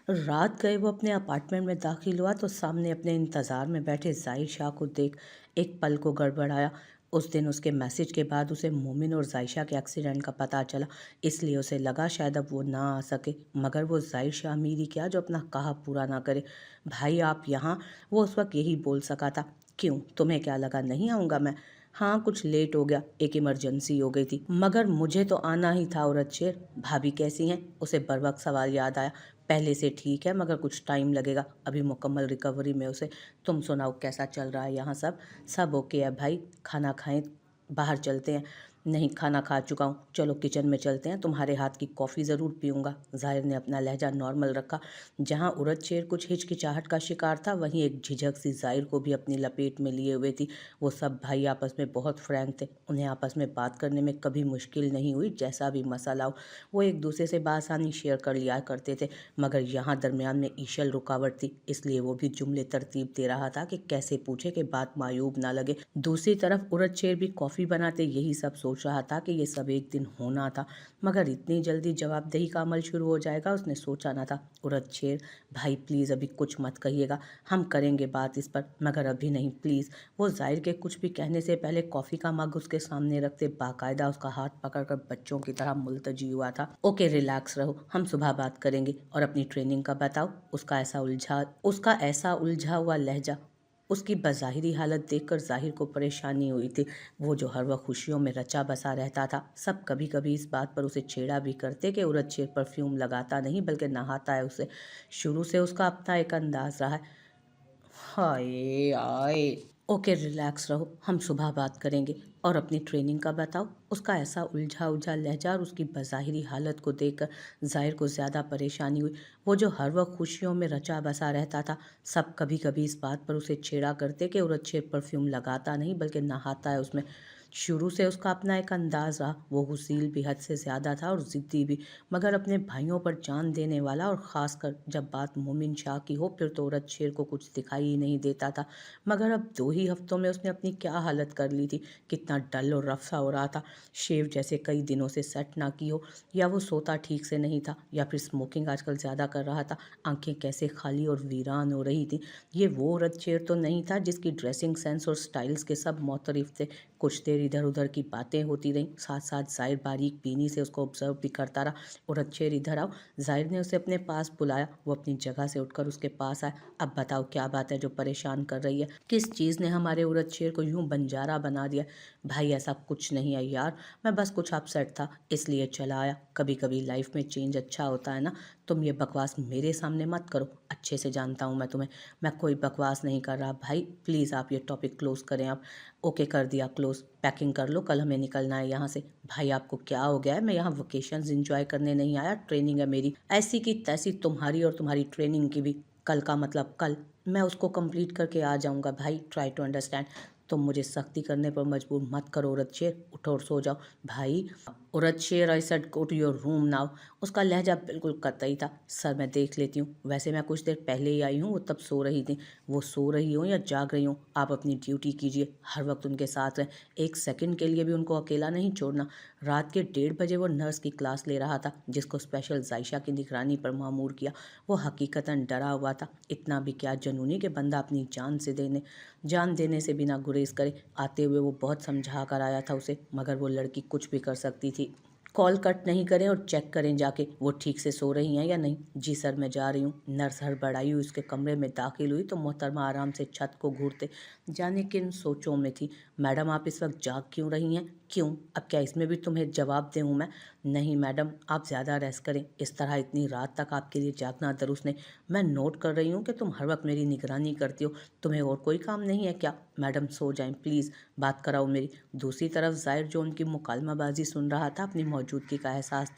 रात गए वो अपने अपार्टमेंट में दाखिल हुआ तो सामने अपने इंतज़ार में बैठे ज़ाहिर शाह को देख एक पल को गड़बड़ाया। उस दिन उसके मैसेज के बाद उसे मोमिन और जायशा के एक्सीडेंट का पता चला, इसलिए उसे लगा शायद अब वो ना आ सके। मगर वो ज़ाहिर शाह अमीर ही क्या जो अपना कहा पूरा ना करे। भाई आप यहाँ, वो उस वक्त यही बोल सका था। क्यों, तुम्हें क्या लगा नहीं आऊँगा मैं? हाँ, कुछ लेट हो गया, एक इमरजेंसी हो गई थी, मगर मुझे तो आना ही था। औरत शेर, भाभी कैसी हैं? उसे बर्वक्त सवाल याद आया। पहले से ठीक है, मगर कुछ टाइम लगेगा, अभी मुकम्मल रिकवरी में उसे। तुम सुनाओ कैसा चल रहा है यहाँ सब? सब ओके है भाई। खाना खाएं, बाहर चलते हैं? नहीं, खाना खा चुका हूँ, चलो किचन में चलते हैं, तुम्हारे हाथ की कॉफ़ी ज़रूर पीऊँगा। ज़ाहिर ने अपना लहजा नॉर्मल रखा। जहाँ उरद शेर कुछ हिचकिचाहट का शिकार था, वहीं एक झिझक सी ज़ाहिर को भी अपनी लपेट में लिए हुए थी। वो सब भाई आपस में बहुत फ्रैंक थे, उन्हें आपस में बात करने में कभी मुश्किल नहीं हुई। जैसा भी मसला हो वो एक दूसरे से बआसानी शेयर कर लिया करते थे। मगर यहाँ दरमियान में ईशल रुकावट थी, इसलिए वो भी जुमले तरतीब दे रहा था कि कैसे पूछे कि बात मायूब ना लगे। दूसरी तरफ उरद शेर भी कॉफ़ी बनाते यही सब सोच रहा था कि ये सब एक दिन होना था, मगर इतनी जल्दी जवाबदेही का अमल शुरू हो जाएगा उसने सोचा ना था। उरद शेर, भाई प्लीज़ अभी कुछ मत कहिएगा, हम करेंगे बात इस पर, मगर अभी नहीं प्लीज़। वो जाहिर के कुछ भी कहने से पहले कॉफ़ी का मग उसके सामने रखते बाकायदा उसका हाथ पकड़कर बच्चों की तरह मुल्तजी हुआ था। ओके रिलैक्स रहो, हम सुबह बात करेंगे। और अपनी ट्रेनिंग का बताओ? उसका ऐसा उलझा हुआ लहजा, उसकी बज़ाहिरी हालत देखकर ज़ाहिर को परेशानी हुई थी। वो जो हर वक्त खुशियों में रचा बसा रहता था, सब कभी कभी इस बात पर उसे छेड़ा भी करते कि उरद शेर परफ्यूम लगाता नहीं बल्कि नहाता है उसे। शुरू से उसका अपना एक अंदाज रहा है। हाय आय, ओके रिलैक्स रहो, हम सुबह बात करेंगे। और अपनी ट्रेनिंग का बताओ? उसका ऐसा उलझा उलझा लहजा और उसकी बज़ाहिरी हालत को देखकर ज़ाहिर को ज़्यादा परेशानी हुई। वो जो हर वक्त खुशियों में रचा बसा रहता था, सब कभी कभी इस बात पर उसे छेड़ा करते कि उरद शेर परफ्यूम लगाता नहीं बल्कि नहाता है उसमें। शुरू से उसका अपना एक अंदाज रहा, वो गुसील भी हद से ज़्यादा था और ज़िद्दी भी, मगर अपने भाइयों पर जान देने वाला। और ख़ासकर जब बात मोमिन शाह की हो, फिर तो औरत शेर को कुछ दिखाई ही नहीं देता था। मगर अब 2 ही हफ्तों में उसने अपनी क्या हालत कर ली थी, कितना डल और रफ सा हो रहा था। शेव जैसे कई दिनों से सेट ना की हो, या वो सोता ठीक से नहीं था, या फिर स्मोकिंग आजकल ज़्यादा कर रहा था। आंखें कैसे खाली और वीरान हो रही थी। ये वो औरत शेर तो नहीं था जिसकी ड्रेसिंग सेंस और स्टाइल्स के सब मोतरिफ थे। कुछ देर इधर उधर की बातें होती रहीं, साथ साथ जाहिर बारीक बीनी से उसको ऑब्जर्व भी करता रहा। उरद शेर इधर आओ। जाहिर ने उसे अपने पास बुलाया। वो अपनी जगह से उठकर उसके पास आया। अब बताओ क्या बात है जो परेशान कर रही है? किस चीज़ ने हमारे उरद शेर को यूं बंजारा बना दिया? भाई ऐसा कुछ नहीं है यार, मैं बस कुछ अपसेट था इसलिए चला आया। कभी कभी लाइफ में चेंज अच्छा होता है ना। तुम ये बकवास मेरे सामने मत करो, अच्छे से जानता हूँ मैं तुम्हें। मैं कोई बकवास नहीं कर रहा भाई, प्लीज़ आप ये टॉपिक क्लोज करें आप। ओके कर दिया क्लोज, पैकिंग कर लो, कल हमें निकलना है यहाँ से। भाई आपको क्या हो गया है? मैं यहाँ वकेशंस एंजॉय करने नहीं आया, ट्रेनिंग है मेरी। ऐसी की तैसी तुम्हारी और तुम्हारी ट्रेनिंग की भी। कल का मतलब कल, मैं उसको कंप्लीट करके आ जाऊँगा भाई, ट्राई टू अंडरस्टैंड। तुम मुझे सख्ती करने पर मजबूर मत करो औरत शेर, उठो और सो जाओ। भाई औरत शेर, I said go to your room now. उसका लहजा बिल्कुल कतई था। सर मैं देख लेती हूँ, वैसे मैं कुछ देर पहले ही आई हूँ, वो तब सो रही थी। वो सो रही हो या जाग रही हो, आप अपनी ड्यूटी कीजिए, हर वक्त उनके साथ रहें, एक सेकंड के लिए भी उनको अकेला नहीं छोड़ना। रात के 1:30 बजे वो नर्स की क्लास ले रहा था, जिसको स्पेशल जायशा की निगरानी पर मामूर किया। वो हकीकतन डरा हुआ था, इतना भी क्या जनूनी कि बंदा अपनी जान देने से बिना गुरेज करे। आते हुए वो बहुत समझा कर आया था उसे, मगर वो लड़की कुछ भी कर सकती थी। कॉल कट नहीं करें और चेक करें जाके वो ठीक से सो रही हैं या नहीं। जी सर मैं जा रही हूँ। नर्स हड़बड़ाई हुई उसके कमरे में दाखिल हुई तो मोहतरमा आराम से छत को घूरते जाने किन सोचों में थी। मैडम आप इस वक्त जाग क्यों रही हैं? क्यों, अब क्या इसमें भी तुम्हें जवाब दूँ मैं? नहीं मैडम, आप ज़्यादा रेस्ट करें, इस तरह इतनी रात तक आपके लिए जागना दुरुस्त नहीं। मैं नोट कर रही हूँ कि तुम हर वक्त मेरी निगरानी करती हो, तुम्हें और कोई काम नहीं है क्या? मैडम सो जाएं प्लीज़, बात कराओ मेरी। दूसरी तरफ जाहिर जो उनकी मुकालमाबाजी सुन रहा था, अपनी मौजूदगी का एहसास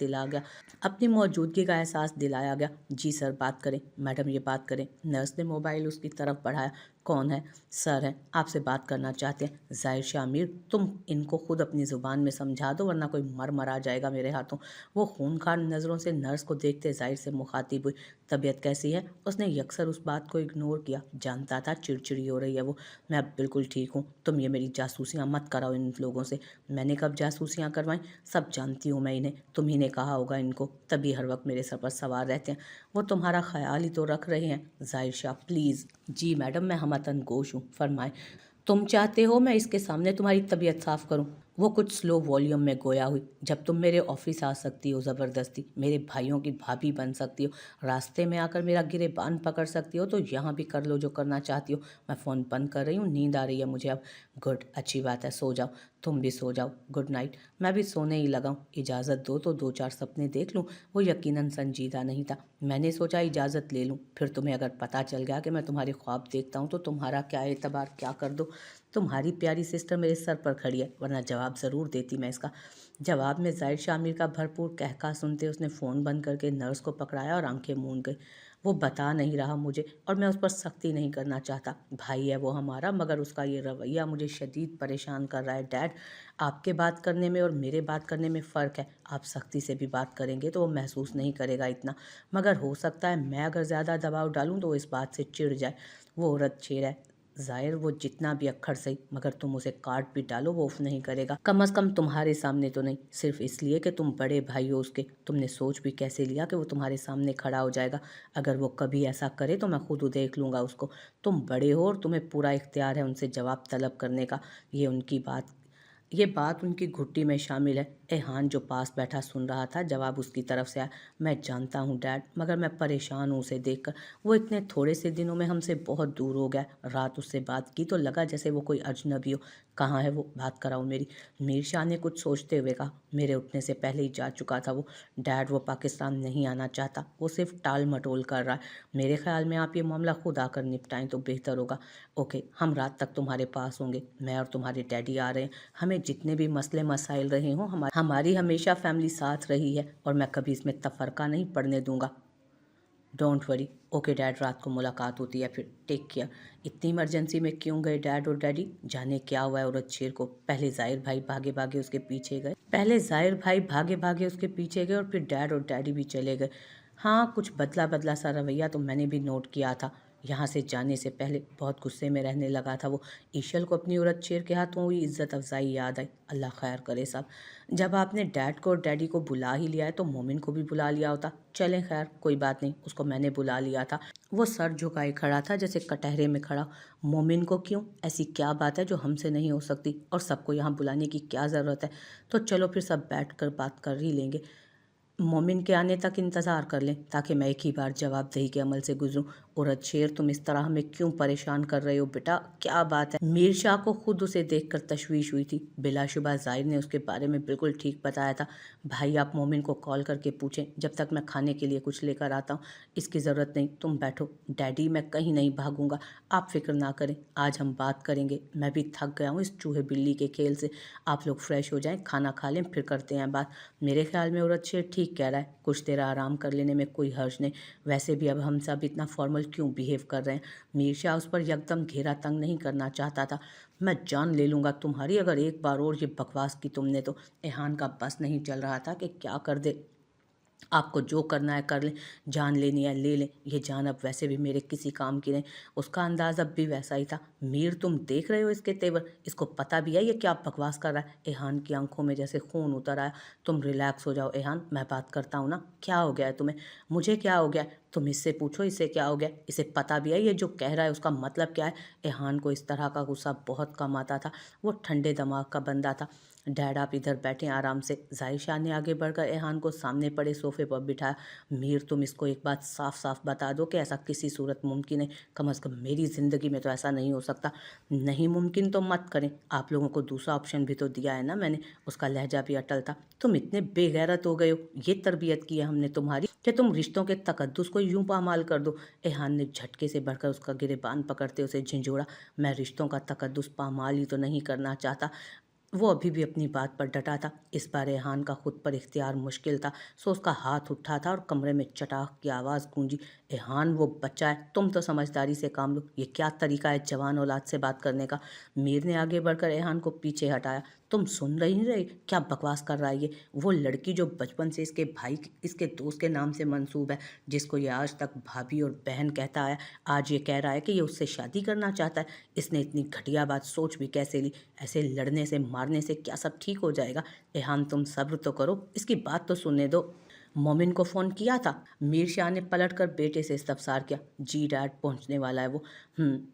दिलाया गया। जी सर बात करें, मैडम ये बात करें। नर्स ने मोबाइल उसकी तरफ बढ़ाया। कौन है? सर हैं, आपसे बात करना चाहते हैं। जाहिर शाह अमीर, तुम इनको खुद अपनी अपनी ज़ुबान में समझा दो वरना कोई मर मरा जाएगा मेरे हाथों। वो खूनखार नज़रों से नर्स को देखते ज़ाहिर से मुखातिब हुई। तबीयत कैसी है? उसने यकसर उस बात को इग्नोर किया। जानता था चिड़चिड़ी हो रही है वो। मैं अब बिल्कुल ठीक हूँ। तुम ये मेरी जासूसियाँ मत कराओ इन लोगों से। मैंने कब जासूसियाँ करवाईं? सब जानती हूँ मैं इन्हें। तुम ही ने कहा होगा इनको, तभी हर वक्त मेरे सर पर सवार रहते हैं। वो तुम्हारा ख्याल ही तो रख रहे हैं। ज़ाहिर शाह प्लीज़। जी मैडम, मैं हमतन गोश हूँ, फरमाएं। तुम चाहते हो मैं इसके सामने तुम्हारी तबीयत साफ़ करूं? वो कुछ स्लो वॉल्यूम में गोया हुई। जब तुम मेरे ऑफिस आ सकती हो ज़बरदस्ती, मेरे भाइयों की भाभी बन सकती हो, रास्ते में आकर मेरा गिरेबान पकड़ सकती हो, तो यहाँ भी कर लो जो करना चाहती हो। मैं फ़ोन बंद कर रही हूँ, नींद आ रही है मुझे अब। गुड, अच्छी बात है, सो जाओ। तुम भी सो जाओ, गुड नाइट। मैं भी सोने ही लगा हूँ। इजाज़त दो तो 2-4 सपने देख लूँ। वो यकीनन संजीदा नहीं था। मैंने सोचा इजाज़त ले लूँ, फिर तुम्हें अगर पता चल गया कि मैं तुम्हारे ख्वाब देखता हूँ तो तुम्हारा क्या एतबार क्या कर दो। तुम्हारी प्यारी सिस्टर मेरे सर पर खड़ी है, वरना जवाब ज़रूर देती मैं इसका। जवाब में ज़ाहिर शामिर का भरपूर कहका सुनते उसने फ़ोन बंद करके नर्स को पकड़ाया और आंखें मूंद गई। वो बता नहीं रहा मुझे और मैं उस पर सख्ती नहीं करना चाहता। भाई है वो हमारा, मगर उसका ये रवैया मुझे शदीद परेशान कर रहा है। डैड, आपके बात करने में और मेरे बात करने में फ़र्क है। आप सख्ती से भी बात करेंगे तो वो महसूस नहीं करेगा इतना, मगर हो सकता है मैं अगर ज़्यादा दबाव डालूँ तो वो इस बात से चिढ़ जाए। वो औरत शेर है ज़ाहिर, वो जितना भी अक्खर सही, मगर तुम उसे काट भी डालो वो उफ नहीं करेगा। कम अज़ कम तुम्हारे सामने तो नहीं, सिर्फ इसलिए कि तुम बड़े भाई हो उसके। तुमने सोच भी कैसे लिया कि वो तुम्हारे सामने खड़ा हो जाएगा? अगर वो कभी ऐसा करे तो मैं खुद देख लूँगा उसको। तुम बड़े हो और तुम्हें पूरा इख्तियार है उनसे जवाब तलब करने का। ये बात उनकी घुट्टी में शामिल है। एहान जो पास बैठा सुन रहा था, जवाब उसकी तरफ से आया। मैं जानता हूँ डैड, मगर मैं परेशान हूँ उसे देखकर। वो इतने थोड़े से दिनों में हमसे बहुत दूर हो गया। रात उससे बात की तो लगा जैसे वो कोई अजनबी हो। कहाँ है वो? बात कराओ मेरी। मीर शाह ने कुछ सोचते हुए कहा। मेरे उठने से पहले ही जा चुका था वो। डैड, वो पाकिस्तान नहीं आना चाहता, वो सिर्फ टाल मटोल कर रहा है। मेरे ख्याल में आप ये मामला खुद आकर निपटाएं तो बेहतर होगा। ओके, हम रात तक तुम्हारे पास होंगे। मैं और तुम्हारे डैडी आ रहे हैं। हमें जितने भी मसले मसाइल रहे हों, हमारी हमेशा फैमिली साथ रही है और मैं कभी इसमें तफरका नहीं पड़ने दूंगा। Don't worry. ओके डैड, रात को मुलाकात होती है फिर। Take care. इतनी इमरजेंसी में क्यों गए डैड और डैडी? जाने क्या हुआ है औरत शेर को। पहले ज़ाहिर भाई भागे भागे उसके पीछे गए और फिर डैड और डैडी भी चले गए। हाँ, कुछ बदला बदला सा रवैया तो मैंने भी नोट किया था। यहाँ से जाने से पहले बहुत गुस्से में रहने लगा था वो। ईशल को अपनी औरत शेर के हाथों हुई इज्जत अफजाई याद आई। अल्लाह खैर करे साहब। जब आपने डैड को और डैडी को बुला ही लिया है तो मोमिन को भी बुला लिया होता। चलें, खैर कोई बात नहीं, उसको मैंने बुला लिया था। वो सर झुकाए खड़ा था जैसे कटहरे में खड़ा। मोमिन को क्यों? ऐसी क्या बात है जो हमसे नहीं हो सकती? और सबको यहाँ बुलाने की क्या ज़रूरत है? तो चलो फिर सब बैठ कर बात कर ही लेंगे। मोमिन के आने तक इंतज़ार कर लें ताकि मैं एक ही बार जवाबदेही के अमल से गुजरूं। औरत शेर, तुम इस तरह हमें क्यों परेशान कर रहे हो बेटा? क्या बात है? मीर शाह को खुद उसे देखकर तशवीश हुई थी। बिलाशुबा ज़ाहिर ने उसके बारे में बिल्कुल ठीक बताया था। भाई, आप मोमिन को कॉल करके पूछें जब तक मैं खाने के लिए कुछ लेकर आता हूँ। इसकी ज़रूरत नहीं, तुम बैठो। डैडी, मैं कहीं नहीं भागूंगा, आप फिक्र ना करें। आज हम बात करेंगे। मैं भी थक गया हूँ इस चूहे बिल्ली के खेल से। आप लोग फ्रेश हो जाएं, खाना खा लें, फिर करते हैं बात। मेरे ख्याल में औरत शेर ठीक कह रहा है, कुछ देर आराम कर लेने में कोई हर्ज नहीं। वैसे भी अब हम सब इतना फॉर्मल क्यों बिहेव कर रहे हैं? मीर शाह उस पर यकदम घेरा तंग नहीं करना चाहता था। मैं जान ले लूँगा तुम्हारी अगर एक बार और ये बकवास की तुमने तो। एहान का बस नहीं चल रहा था कि क्या कर दे। आपको जो करना है कर लें, जान लेनी है ले लें। ये जान अब वैसे भी मेरे किसी काम की नहीं। उसका अंदाज़ अब भी वैसा ही था। मीर, तुम देख रहे हो इसके तेवर? इसको पता भी है ये क्या बकवास कर रहा है? एहान की आंखों में जैसे खून उतर आया। तुम रिलैक्स हो जाओ एहान, मैं बात करता हूँ ना। क्या हो गया है तुम्हें? मुझे क्या हो गया है? तुम इससे पूछो इससे क्या हो गया। इसे पता भी है ये जो कह रहा है उसका मतलब क्या है। एहान को इस तरह का गुस्सा बहुत कम आता था। वो ठंडे दिमाग का बंदा था। डैड, आप इधर बैठें आराम से। ज़ाहिर शाह ने आगे बढ़कर एहान को सामने पड़े सोफे पर बिठाया। मीर, तुम इसको एक बात साफ साफ बता दो कि ऐसा किसी सूरत मुमकिन है? कम अज़ कम मेरी ज़िंदगी में तो ऐसा नहीं हो सकता। नहीं मुमकिन तो मत करें। आप लोगों को दूसरा ऑप्शन भी तो दिया है ना मैंने। उसका लहजा भी अटल था। तुम इतने बेगैरत हो गए हो, ये तरबियत की है हमने तुम्हारी कि तुम रिश्तों के तकद्दुस को यूं पामाल कर दो। एहान ने झटके से बढ़कर उसका गिरेबान पकड़ते उसे झिंझोड़ा। मैं रिश्तों का तकद्दुस पामाल ही तो नहीं करना चाहता। वो अभी भी अपनी बात पर डटा था। इस बार रेहान का खुद पर इख्तियार मुश्किल था, सो उसका हाथ उठा था और कमरे में चटाक की आवाज़ गूंजी। रेहान, वो बच्चा है, तुम तो समझदारी से काम लो। ये क्या तरीका है जवान औलाद से बात करने का? मीर ने आगे बढ़कर रेहान को पीछे हटाया। तुम सुन रही नहीं रहे क्या बकवास कर रहा है ये? वो लड़की जो बचपन से इसके दोस्त के नाम से मंसूब है, जिसको ये आज तक भाभी और बहन कहता आया, आज ये कह रहा है कि ये उससे शादी करना चाहता है। इसने इतनी घटिया बात सोच भी कैसे ली? ऐसे लड़ने से मारने से क्या सब ठीक हो जाएगा? रेहान तुम सब्र तो करो, इसकी बात तो सुनने दो। मोमिन को फ़ोन किया था? मीर शाह ने पलटकर बेटे से इस्तफसार किया। जी डैड, पहुंचने वाला है वो।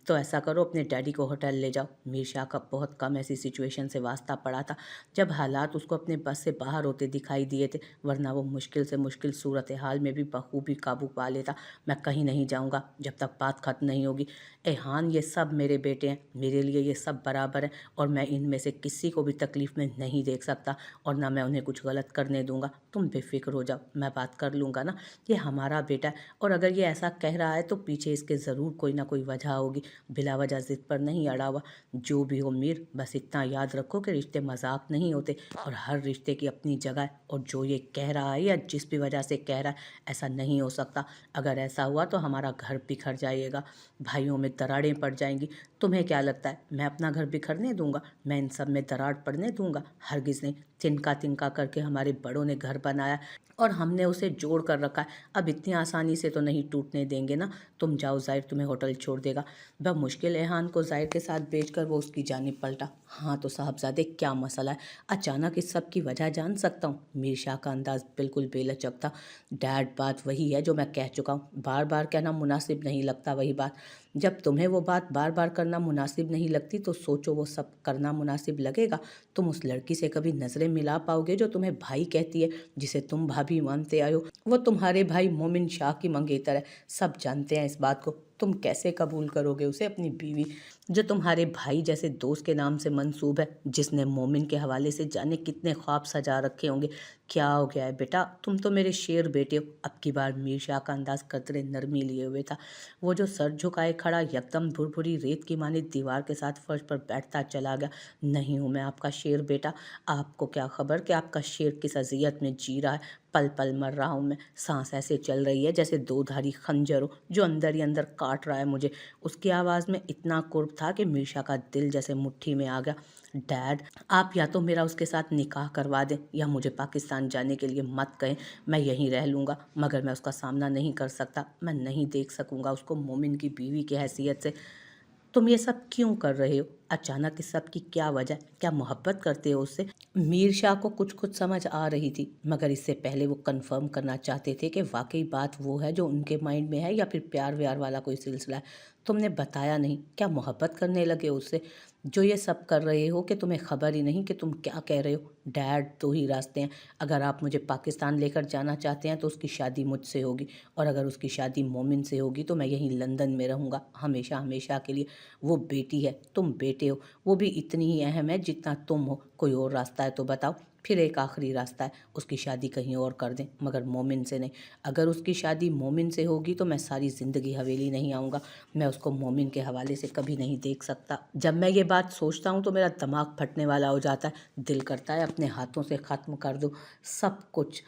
तो ऐसा करो, अपने डैडी को होटल ले जाओ। मीर शाह का बहुत कम ऐसी सिचुएशन से वास्ता पड़ा था जब हालात उसको अपने बस से बाहर होते दिखाई दिए थे, वरना वो मुश्किल से मुश्किल सूरत हाल में भी बखूबी काबू पा लेता। मैं कहीं नहीं जाऊंगा जब तक बात खत्म नहीं होगी। एहान, ये सब मेरे बेटे हैं, मेरे लिए ये सब बराबर हैं और मैं इनमें से किसी को भी तकलीफ़ में नहीं देख सकता और ना मैं उन्हें कुछ गलत करने दूंगा। तुम बेफिक्र हो जाओ, मैं बात कर लूँगा ना। ये हमारा बेटा है और अगर ये ऐसा कह रहा है तो पीछे इसके ज़रूर कोई ना कोई वजह होगी। बिला वजह ज़िद पर नहीं अड़ा हुआ। जो भी हो मीर, बस इतना याद रखो कि रिश्ते मजाक नहीं होते और हर रिश्ते की अपनी जगह है। और जो ये कह रहा है या जिस भी वजह से कह रहा है, ऐसा नहीं हो सकता। अगर ऐसा हुआ तो हमारा घर बिखर जाएगा, भाइयों में दरारें पड़ जाएंगी। तुम्हें क्या लगता है मैं अपना घर बिखरने दूंगा? मैं इन सब में दरार पड़ने दूंगा? हरगिज़ नहीं। तिनका तिनका करके हमारे बड़ों ने घर बनाया और हमने उसे जोड़ कर रखा है। अब इतनी आसानी से तो नहीं टूटने देंगे ना। तुम जाओ, ज़ाहिर तुम्हें होटल छोड़ देगा। बमुश्किल एहान को ज़ाहिर के साथ बेचकर वो उसकी जानिब पलटा। हाँ तो साहबजादे, क्या मसला है? अचानक इस सब की वजह जान सकता हूँ? मीर शाह का अंदाज बिल्कुल बेलचक था। डैड, बात वही है जो मैं कह चुका हूँ, बार बार कहना मुनासिब नहीं लगता वही बात। जब तुम्हें वो बात बार बार करना मुनासिब नहीं लगती तो सोचो वो सब करना मुनासिब लगेगा? तुम उस लड़की से कभी नज़रें मिला पाओगे जो तुम्हें भाई कहती है, जिसे तुम भाभी मानते आए हो? वो तुम्हारे भाई मोमिन शाह की मंगेतर है, सब जानते हैं इस बात को। तुम कैसे कबूल करोगे उसे अपनी बीवी, जो तुम्हारे भाई जैसे दोस्त के नाम से मंसूब है, जिसने मोमिन के हवाले से जाने कितने ख्वाब सजा रखे होंगे? क्या हो गया है बेटा? तुम तो मेरे शेर बेटे हो। अब की बार मीर शाह का अंदाज कतरे नरमी लिए हुए था। वो जो सर झुकाए खड़ा यकदम भुरभुरी रेत की मानी दीवार के साथ फर्श पर बैठता चला गया। नहीं हूँ मैं आपका शेर बेटा। आपको क्या खबर कि आपका शेर किस अजियत में जी रहा है? पल पल मर रहा हूँ मैं। सांस ऐसे चल रही है जैसे दो धारी खंजर हो जो अंदर ही अंदर काट रहा है मुझे। उसकी आवाज़ में इतना कुर्ब था कि मीशा का दिल जैसे मुट्ठी में आ गया। डैड, आप या तो मेरा उसके साथ निकाह करवा दें या मुझे पाकिस्तान जाने के लिए मत कहें। मैं यहीं रह लूँगा, मगर मैं उसका सामना नहीं कर सकता। मैं नहीं देख सकूँगा उसको मोमिन की बीवी की हैसियत से। तुम ये सब क्यों कर रहे हो? अचानक इस सब की क्या वजह? क्या मोहब्बत करते हो उससे? मीर शाह को कुछ कुछ समझ आ रही थी, मगर इससे पहले वो कंफर्म करना चाहते थे कि वाकई बात वो है जो उनके माइंड में है या फिर प्यार व्यार वाला कोई सिलसिला है। तुमने बताया नहीं, क्या मोहब्बत करने लगे उससे? जो ये सब कर रहे हो कि तुम्हें खबर ही नहीं कि तुम क्या कह रहे हो? डैड, दो ही रास्ते हैं। अगर आप मुझे पाकिस्तान लेकर जाना चाहते हैं तो उसकी शादी मुझसे होगी, और अगर उसकी शादी मोमिन से होगी तो मैं यहीं लंदन में रहूँगा हमेशा हमेशा के लिए। वो बेटी है, तुम बेटे हो, वो भी इतनी ही अहम है जितना तुम हो। कोई और रास्ता है तो बताओ। फिर एक आखिरी रास्ता है, उसकी शादी कहीं और कर दें, मगर मोमिन से नहीं। अगर उसकी शादी मोमिन से होगी तो मैं सारी ज़िंदगी हवेली नहीं आऊँगा। मैं उसको मोमिन के हवाले से कभी नहीं देख सकता। जब मैं ये बात सोचता हूँ तो मेरा दिमाग फटने वाला हो जाता है। दिल करता है अपने हाथों से ख़त्म कर दूँ सब कुछ,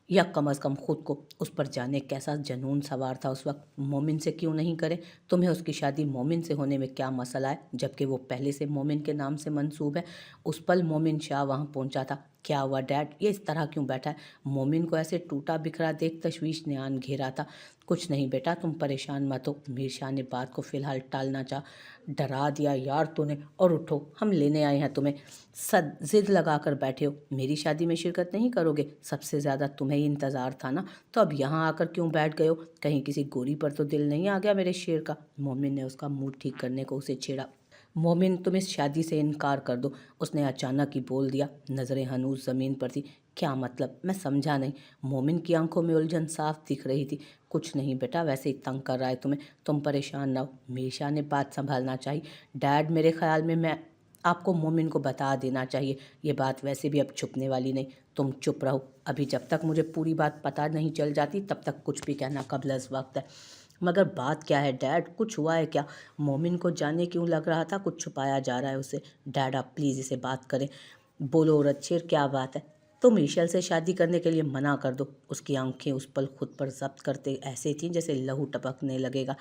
या कम अज़ कम खुद को। उस पर जाने कैसा जनून सवार था उस वक्त। मोमिन से क्यों नहीं करें? तुम्हें उसकी शादी मोमिन से होने में क्या मसला है, जबकि वो पहले से मोमिन के नाम से मंसूब है? उस पल मोमिन शाह वहाँ पहुँचा था। क्या हुआ डैड, ये इस तरह क्यों बैठा है? मोमिन को ऐसे टूटा बिखरा देख तशवीश ने आन घेरा था। कुछ नहीं बेटा, तुम परेशान मत हो। मीर शाह ने बात को फ़िलहाल टालना चाहा। डरा दिया यार तूने। और उठो, हम लेने आए हैं तुम्हें। सद ज़िद लगा कर बैठे हो, मेरी शादी में शिरकत नहीं करोगे? सबसे ज़्यादा तुम्हें ही इंतज़ार था ना, तो अब यहाँ आकर क्यों बैठ गए हो? कहीं किसी गोरी पर तो दिल नहीं आ गया मेरे शेर का? मोमिन ने उसका मूड ठीक करने को उसे छेड़ा। मोमिन, तुम इस शादी से इनकार कर दो, उसने अचानक ही बोल दिया। नज़रें हनूज ज़मीन पर थी। क्या मतलब? मैं समझा नहीं। मोमिन की आंखों में उलझन साफ दिख रही थी। कुछ नहीं बेटा, वैसे ही तंग कर रहा है तुम्हें, तुम परेशान ना हो। मीशा ने बात संभालना चाहिए। डैड, मेरे ख्याल में मैं आपको मोमिन को बता देना चाहिए। ये बात वैसे भी अब छुपने वाली नहीं। तुम चुप रहो, अभी जब तक मुझे पूरी बात पता नहीं चल जाती तब तक कुछ भी कहना कबल अज़ वक्त है। मगर बात क्या है डैड, कुछ हुआ है क्या? मोमिन को जाने क्यों लग रहा था कुछ छुपाया जा रहा है उसे। डैड, आप प्लीज़ इसे बात करें। बोलो रच्छेर, क्या बात है? तुम ईशल से शादी करने के लिए मना कर दो। उसकी आंखें उस पल खुद पर जब्त करते ऐसे थीं जैसे लहू टपकने लगेगा।